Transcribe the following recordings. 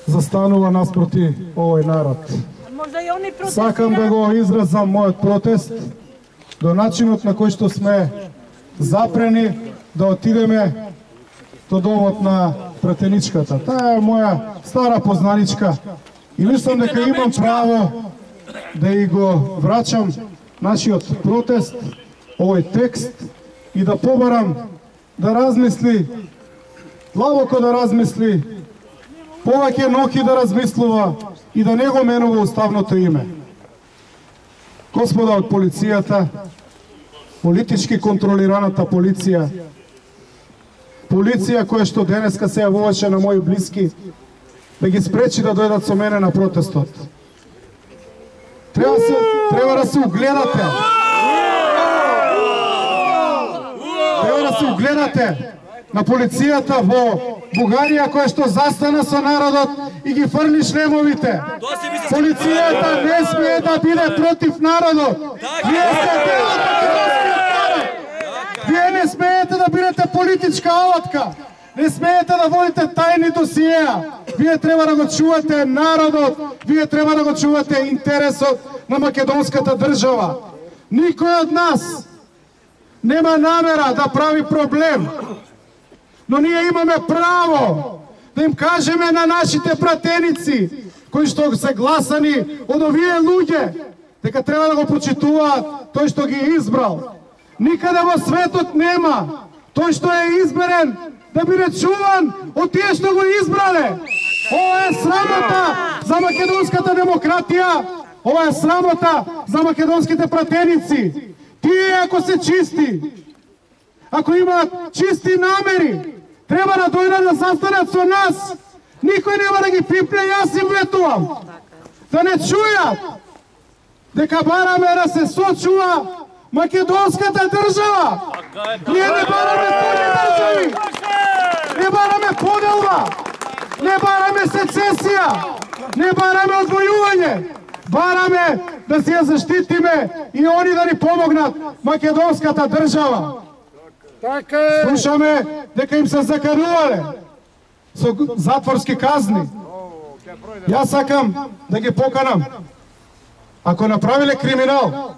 застанува наспроти овој народ. Сакам да го изразам мојот протест до начинот на кој што сме запрени да отидеме до домот на пратеничката. Таа е моја стара познаничка и мислам дека имам право да и го врачам нашиот протест, овој текст и да побарам да размисли, длабоко да размисли, повеќе ноќи да размислува и да не го менува уставното име. Господа од полицијата, политички контролираната полиција, полиција која што денеска се јавуваше на мои блиски, да ги спречи да дојдат со мене на протестот. Треба да се угледате. Треба да се угледате на полицијата во Бугарија која што застана со народот и ги фрли шлемовите. Полицијата не смее да биде против народот. Вие сте дел од македонскиот народ. Вие не смеете да бидете политичка алатка. Не смеете да водите тајни досиеа. Вие треба да го чувате народот. Вие треба да го чувате интересот на македонската држава. Никој од нас нема намера да прави проблем. Но ние имаме право да им кажеме на нашите пратеници, кои што се гласани од овие луѓе, дека треба да го почитуваат тој што ги избрал. Никаде во светот нема тој што е изберен да биде чуван од тие што го избрале. Ова е срамота за македонската демократија, ова е срамота за македонските пратеници. Тие ако се чисти, ако имаат чисти намери, треба да дојдат да застанат со нас. Никој нема да ги пипне, јас им ветувам. Да не чујат дека бараме да се сочува македонската држава. Ние не бараме други држави. Не бараме поделба. Не бараме сецесија. Не бараме одвојување. Бараме да си ја заштитиме и они да ни помогнат македонската држава. Слушаме дека им се заканувале со затворски казни. Јас сакам да ги поканам, ако направиле криминал,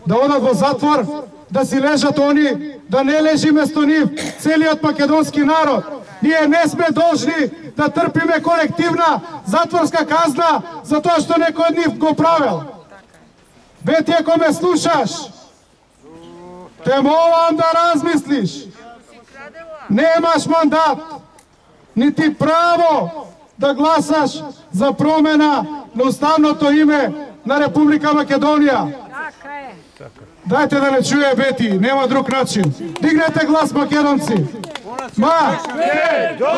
да одат во затвор, да си лежат они, да не лежи место нив целиот македонски народ. Ние не сме должни да трпиме колективна затворска казна за тоа што некој од нив го правил. Бети, ако ме слушаш, те молам да размислиш. Немаш мандат, нити право да гласаш за промена на уставното име на Република Македонија. Дајте да не чуе Бети, нема друг начин. Дигнете глас, македонци. Македонија!